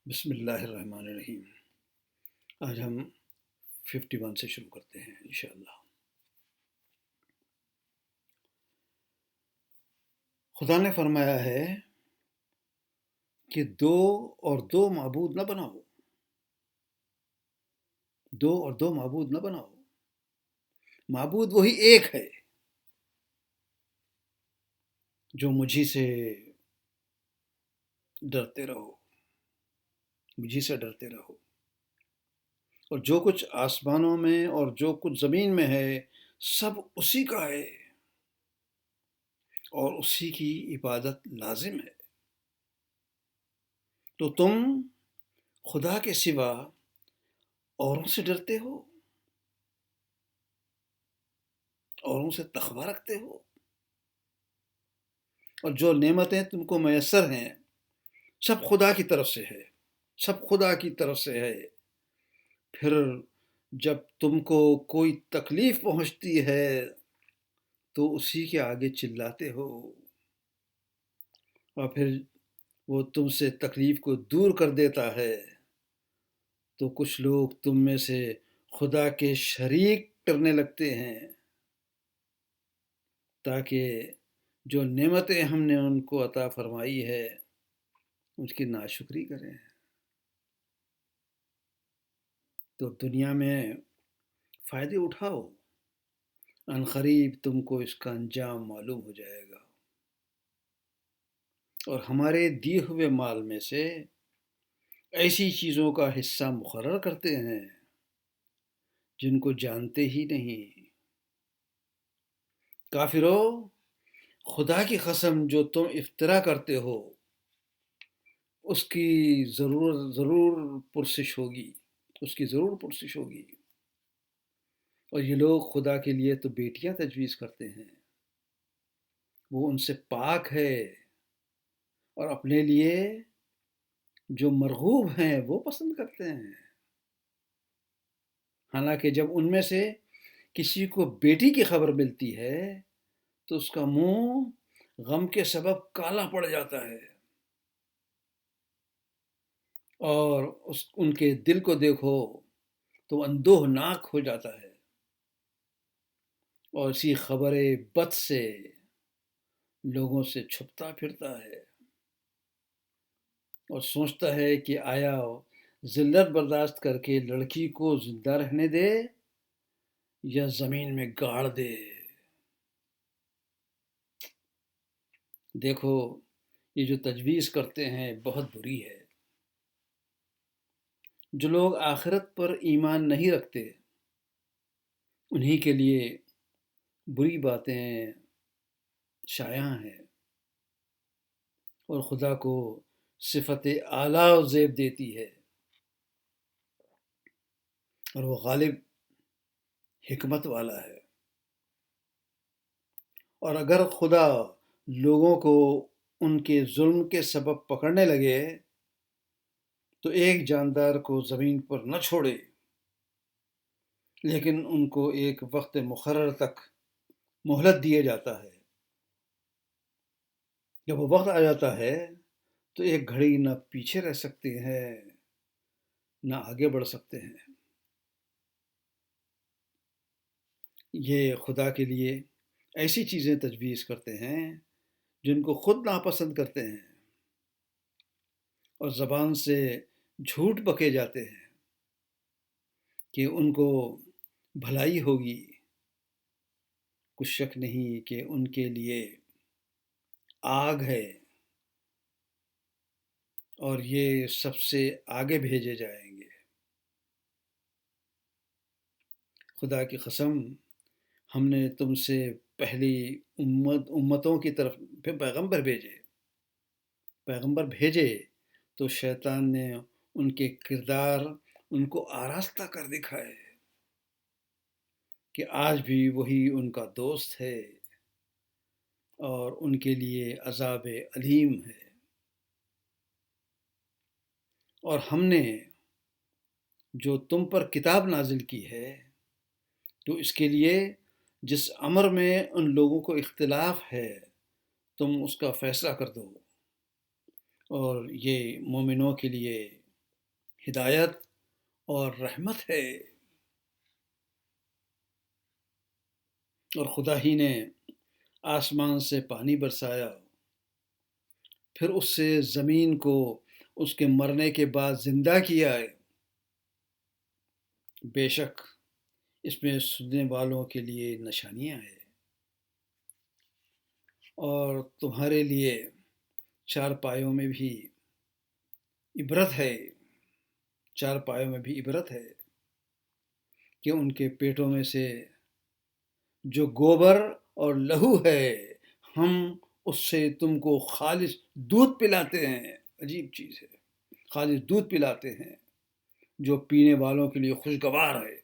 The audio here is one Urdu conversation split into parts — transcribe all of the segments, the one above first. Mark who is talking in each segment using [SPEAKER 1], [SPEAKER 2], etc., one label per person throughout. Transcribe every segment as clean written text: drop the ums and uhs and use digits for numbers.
[SPEAKER 1] بسم اللہ الرحمن الرحیم۔ آج ہم 51 سے شروع کرتے ہیں انشاءاللہ۔ خدا نے فرمایا ہے کہ دو اور دو معبود نہ بناؤ، دو اور دو معبود نہ بناؤ، معبود وہی ایک ہے جو مجھی سے ڈرتے رہو، مجھی سے ڈرتے رہو، اور جو کچھ آسمانوں میں اور جو کچھ زمین میں ہے سب اسی کا ہے اور اسی کی عبادت لازم ہے۔ تو تم خدا کے سوا اوروں سے ڈرتے ہو، اوروں سے تقوی رکھتے ہو، اور جو نعمتیں تم کو میسر ہیں سب خدا کی طرف سے ہے، سب خدا کی طرف سے ہے۔ پھر جب تم کو کوئی تکلیف پہنچتی ہے تو اسی کے آگے چلاتے ہو، اور پھر وہ تم سے تکلیف کو دور کر دیتا ہے تو کچھ لوگ تم میں سے خدا کے شریک کرنے لگتے ہیں تاکہ جو نعمتیں ہم نے ان کو عطا فرمائی ہے اس کی ناشکری کریں۔ تو دنیا میں فائدے اٹھاؤ، ان قریب تم کو اس کا انجام معلوم ہو جائے گا۔ اور ہمارے دیے ہوئے مال میں سے ایسی چیزوں کا حصہ مقرر کرتے ہیں جن کو جانتے ہی نہیں۔ کافرو، خدا کی قسم جو تم افطرا کرتے ہو اس کی ضرور پرسش ہوگی، اس کی ضرور پرسش ہوگی۔ اور یہ لوگ خدا کے لیے تو بیٹیاں تجویز کرتے ہیں، وہ ان سے پاک ہے، اور اپنے لیے جو مرغوب ہیں وہ پسند کرتے ہیں۔ حالانکہ جب ان میں سے کسی کو بیٹی کی خبر ملتی ہے تو اس کا منہ غم کے سبب کالا پڑ جاتا ہے، اور ان کے دل کو دیکھو تو اندوہ ناک ہو جاتا ہے، اور اسی خبر بد سے لوگوں سے چھپتا پھرتا ہے اور سوچتا ہے کہ آیا ذلت برداشت کر کے لڑکی کو زندہ رہنے دے یا زمین میں گاڑ دے۔ دیکھو، یہ جو تجویز کرتے ہیں بہت بری ہے۔ جو لوگ آخرت پر ایمان نہیں رکھتے انہی کے لیے بری باتیں شایع ہیں، اور خدا کو صفت اعلیٰ و زیب دیتی ہے، اور وہ غالب حکمت والا ہے۔ اور اگر خدا لوگوں کو ان کے ظلم کے سبب پکڑنے لگے تو ایک جاندار کو زمین پر نہ چھوڑے، لیکن ان کو ایک وقت مقرر تک مہلت دیے جاتا ہے۔ جب وہ وقت آ جاتا ہے تو ایک گھڑی نہ پیچھے رہ سکتے ہیں نہ آگے بڑھ سکتے ہیں۔ یہ خدا کے لیے ایسی چیزیں تجویز کرتے ہیں جن کو خود ناپسند کرتے ہیں، اور زبان سے جھوٹ بکے جاتے ہیں کہ ان کو بھلائی ہوگی۔ کچھ شک نہیں کہ ان کے لیے آگ ہے، اور یہ سب سے آگے بھیجے جائیں گے۔ خدا کی قسم، ہم نے تم سے پہلی امتوں کی طرف پیغمبر بھیجے تو شیطان نے ان کے کردار ان کو آراستہ کر دکھائے کہ آج بھی وہی ان کا دوست ہے اور ان کے لیے عذاب علیم ہے۔ اور ہم نے جو تم پر کتاب نازل کی ہے تو اس کے لیے جس امر میں ان لوگوں کو اختلاف ہے تم اس کا فیصلہ کر دو، اور یہ مومنوں کے لیے ہدایت اور رحمت ہے، اور خدا ہی نے آسمان سے پانی برسایا، پھر اس سے زمین کو اس کے مرنے کے بعد زندہ کیا ہے۔ بے شک اس میں سننے والوں کے لیے نشانیاں ہیں، اور تمہارے لیے چار پایوں میں بھی عبرت ہے، چار پایوں میں بھی عبرت ہے کہ ان کے پیٹوں میں سے جو گوبر اور لہو ہے، ہم اس سے تم کو خالص دودھ پلاتے ہیں۔ عجیب چیز ہے، خالص دودھ پلاتے ہیں جو پینے والوں کے لیے خوشگوار ہے۔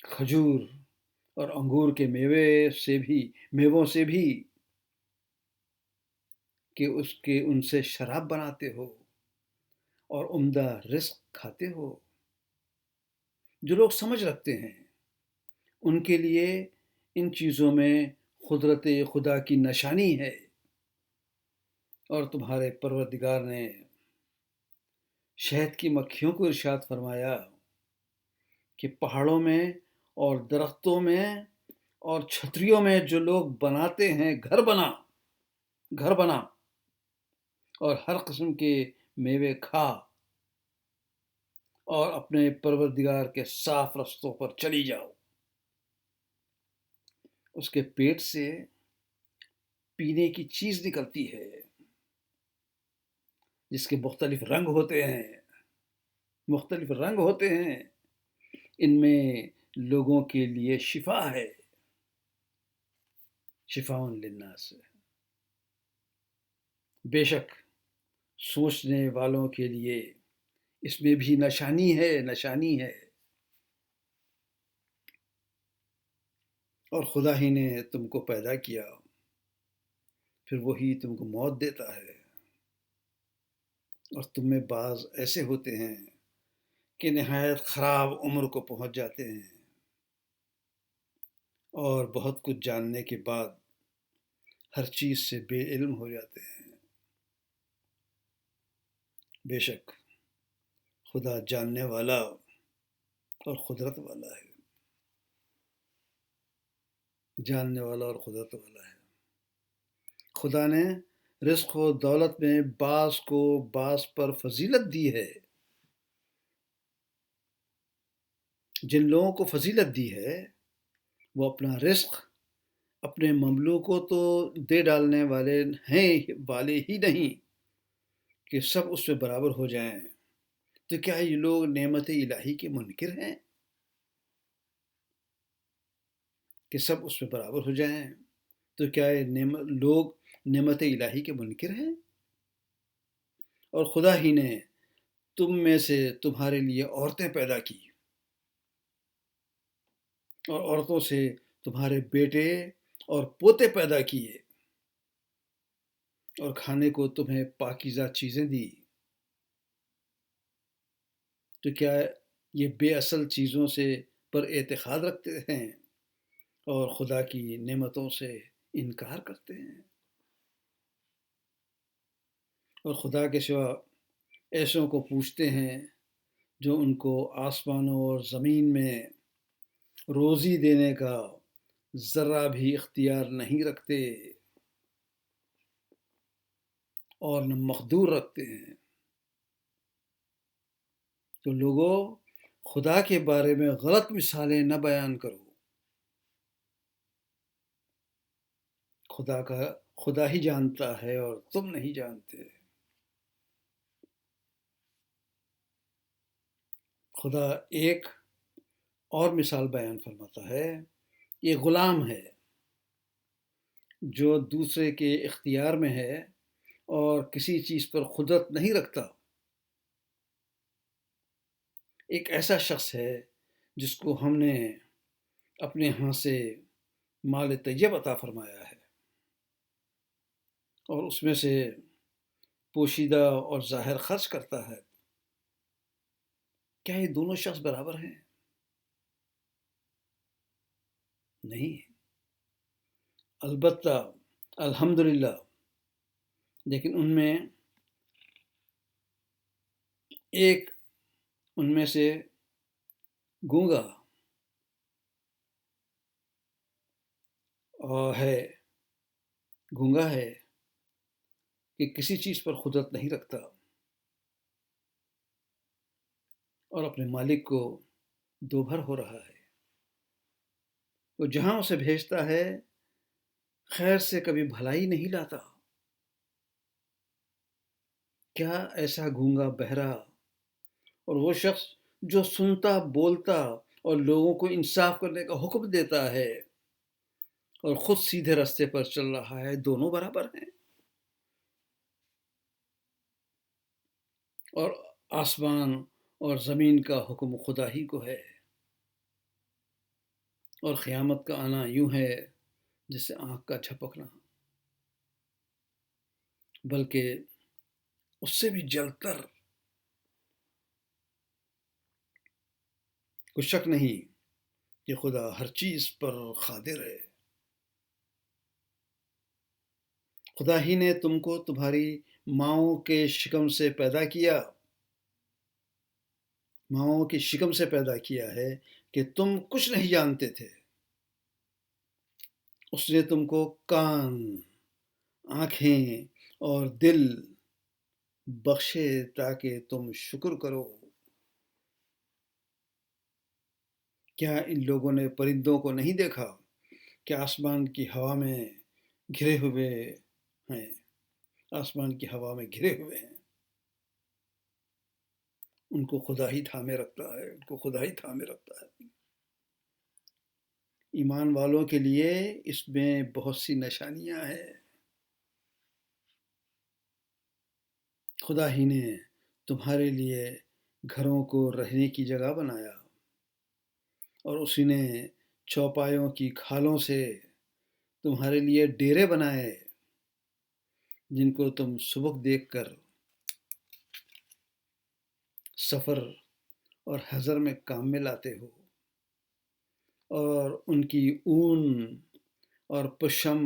[SPEAKER 1] کھجور اور انگور کے میووں سے بھی کہ ان سے شراب بناتے ہو اور عمدہ رزق کھاتے ہو۔ جو لوگ سمجھ رکھتے ہیں ان کے لیے ان چیزوں میں قدرت خدا کی نشانی ہے، اور تمہارے پروردگار نے شہد کی مکھیوں کو ارشاد فرمایا کہ پہاڑوں میں اور درختوں میں اور چھتریوں میں جو لوگ بناتے ہیں گھر بنا اور ہر قسم کے میوے کھا اور اپنے پروردگار کے صاف رستوں پر چلی جاؤ۔ اس کے پیٹ سے پینے کی چیز نکلتی ہے جس کے مختلف رنگ ہوتے ہیں، ان میں لوگوں کے لیے شفا ہے، شفاء للناس ہے۔ بے شک سوچنے والوں کے لیے اس میں بھی نشانی ہے، اور خدا ہی نے تم کو پیدا کیا، پھر وہی تم کو موت دیتا ہے، اور تم میں بعض ایسے ہوتے ہیں کہ نہایت خراب عمر کو پہنچ جاتے ہیں، اور بہت کچھ جاننے کے بعد ہر چیز سے بے علم ہو جاتے ہیں۔ بے شک خدا جاننے والا اور قدرت والا ہے، جاننے والا اور قدرت والا ہے۔ خدا نے رزق و دولت میں بعض کو بعض پر فضیلت دی ہے۔ جن لوگوں کو فضیلت دی ہے وہ اپنا رزق اپنے مملوکوں تو دے ڈالنے والے ہی نہیں کہ سب اس میں برابر ہو جائیں۔ تو کیا یہ لوگ نعمت الہی کے منکر ہیں کہ سب اس میں برابر ہو جائیں؟ تو کیا یہ لوگ نعمت الہی کے منکر ہیں؟ اور خدا ہی نے تم میں سے تمہارے لیے عورتیں پیدا کی، اور عورتوں سے تمہارے بیٹے اور پوتے پیدا کیے، اور کھانے کو تمہیں پاکیزہ چیزیں دی۔ تو کیا یہ بے اصل چیزوں سے پر اعتقاد رکھتے ہیں اور خدا کی نعمتوں سے انکار کرتے ہیں؟ اور خدا کے سوا ایسوں کو پوچھتے ہیں جو ان کو آسمانوں اور زمین میں روزی دینے کا ذرہ بھی اختیار نہیں رکھتے اور نہ مقدور رکھتے ہیں۔ تو لوگوں، خدا کے بارے میں غلط مثالیں نہ بیان کرو۔ خدا ہی جانتا ہے اور تم نہیں جانتے۔ خدا ایک اور مثال بیان فرماتا ہے، یہ غلام ہے جو دوسرے کے اختیار میں ہے اور کسی چیز پر قدرت نہیں رکھتا۔ ایک ایسا شخص ہے جس کو ہم نے اپنے ہاں سے مال طیب عطا فرمایا ہے، اور اس میں سے پوشیدہ اور ظاہر خرچ کرتا ہے۔ کیا یہ دونوں شخص برابر ہیں؟ نہیں، البتہ الحمدللہ، لیکن ان میں ایک ان میں سے گونگا ہے گونگا ہے کہ کسی چیز پر قدرت نہیں رکھتا اور اپنے مالک کو دوبھر ہو رہا ہے. وہ جہاں اسے بھیجتا ہے خیر سے کبھی بھلائی نہیں لاتا. کیا ایسا گونگا بہرا اور وہ شخص جو سنتا بولتا اور لوگوں کو انصاف کرنے کا حکم دیتا ہے اور خود سیدھے راستے پر چل رہا ہے، دونوں برابر ہیں؟ اور آسمان اور زمین کا حکم خدا ہی کو ہے، اور قیامت کا آنا یوں ہے جیسے آنکھ کا جھپکنا، بلکہ اس سے بھی جل کر. کوئی شک نہیں کہ خدا ہر چیز پر قادر ہے. خدا ہی نے تم کو تمہاری ماؤں کے شکم سے پیدا کیا، ماؤں کی شکم سے پیدا کیا ہے کہ تم کچھ نہیں جانتے تھے. اس نے تم کو کان، آنکھیں اور دل بخشے تاکہ تم شکر کرو. کیا ان لوگوں نے پرندوں کو نہیں دیکھا کہ آسمان کی ہوا میں گھرے ہوئے ہیں، آسمان کی ہوا میں گھرے ہوئے ہیں؟ ان کو خدا ہی تھامے رکھتا ہے، ان کو خدا ہی تھامے رکھتا ہے. ایمان والوں کے لیے اس میں بہت سی نشانیاں ہیں. خدا ہی نے تمہارے لیے گھروں کو رہنے کی جگہ بنایا، اور اسی نے چوپایوں کی کھالوں سے تمہارے لیے ڈیرے بنائے جن کو تم سبک دیکھ کر سفر اور حضر میں کام میں لاتے ہو، اور ان کی اون اور پشم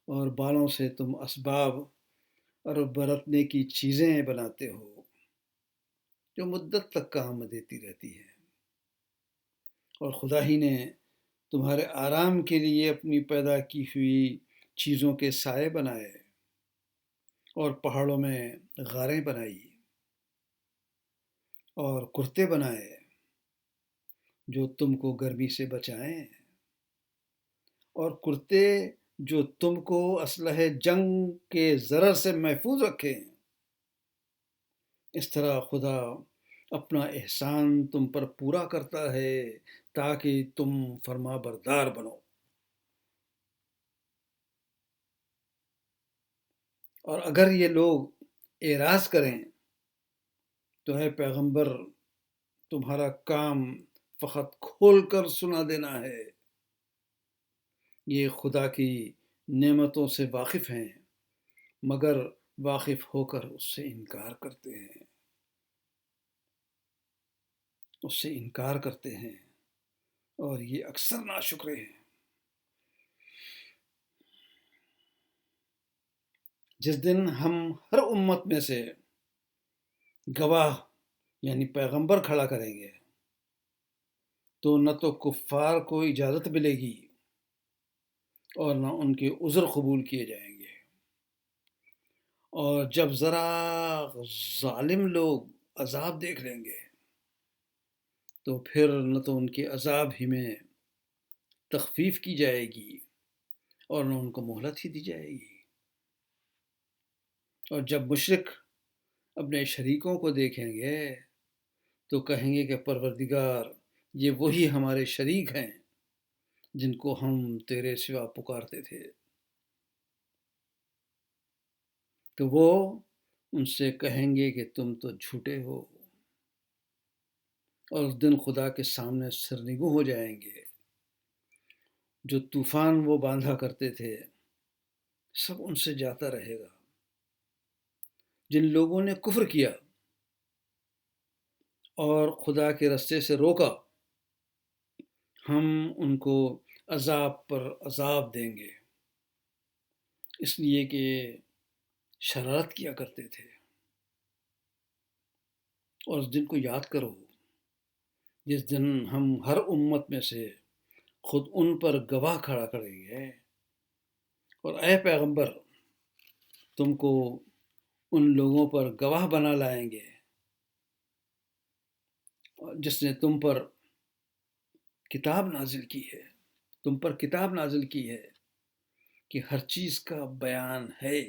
[SPEAKER 1] اور بالوں سے تم اسباب اور برتنے کی چیزیں بناتے ہو جو مدت تک کام دیتی رہتی ہے. اور خدا ہی نے تمہارے آرام کے لیے اپنی پیدا کی ہوئی چیزوں کے سائے بنائے اور پہاڑوں میں غاریں بنائی اور کرتے بنائے جو تم کو گرمی سے بچائیں، اور کرتے جو تم کو اسلحہ جنگ کے ضرر سے محفوظ رکھیں. اس طرح خدا اپنا احسان تم پر پورا کرتا ہے تاکہ تم فرما بردار بنو. اور اگر یہ لوگ اعراض کریں تو اے پیغمبر، تمہارا کام فقط کھول کر سنا دینا ہے. یہ خدا کی نعمتوں سے واقف ہیں مگر واقف ہو کر اس سے انکار کرتے ہیں، اس سے انکار کرتے ہیں، اور یہ اکثر ناشکرے ہیں. جس دن ہم ہر امت میں سے گواہ یعنی پیغمبر کھڑا کریں گے تو نہ تو کفار کو اجازت ملے گی اور نہ ان کے عذر قبول کیے جائیں گے. اور جب ذرا ظالم لوگ عذاب دیکھ لیں گے تو پھر نہ تو ان کے عذاب ہی میں تخفیف کی جائے گی اور نہ ان کو مہلت ہی دی جائے گی. اور جب مشرک اپنے شریکوں کو دیکھیں گے تو کہیں گے کہ پروردگار، یہ وہی ہمارے شریک ہیں جن کو ہم تیرے سوا پکارتے تھے. تو وہ ان سے کہیں گے کہ تم تو جھوٹے ہو، اور اس دن خدا کے سامنے سرنگوں ہو جائیں گے. جو طوفان وہ باندھا کرتے تھے سب ان سے جاتا رہے گا. جن لوگوں نے کفر کیا اور خدا کے رستے سے روکا، ہم ان کو عذاب پر عذاب دیں گے، اس لیے کہ شرارت کیا کرتے تھے. اور اس دن کو یاد کرو جس دن ہم ہر امت میں سے خود ان پر گواہ کھڑا کریں گے، اور اے پیغمبر تم کو ان لوگوں پر گواہ بنا لائیں گے جس نے تم پر کتاب نازل کی ہے، تم پر کتاب نازل کی ہے کہ ہر چیز کا بیان ہے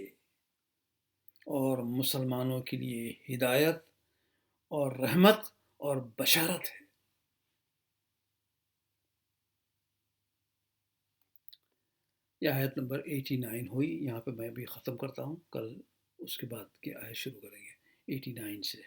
[SPEAKER 1] اور مسلمانوں کے لیے ہدایت اور رحمت اور بشارت ہے۔ یہ آیت نمبر 89 ہوئی، یہاں پہ میں بھی ختم کرتا ہوں، کل اس کے بعد کی آیت شروع کریں گے 89 سے۔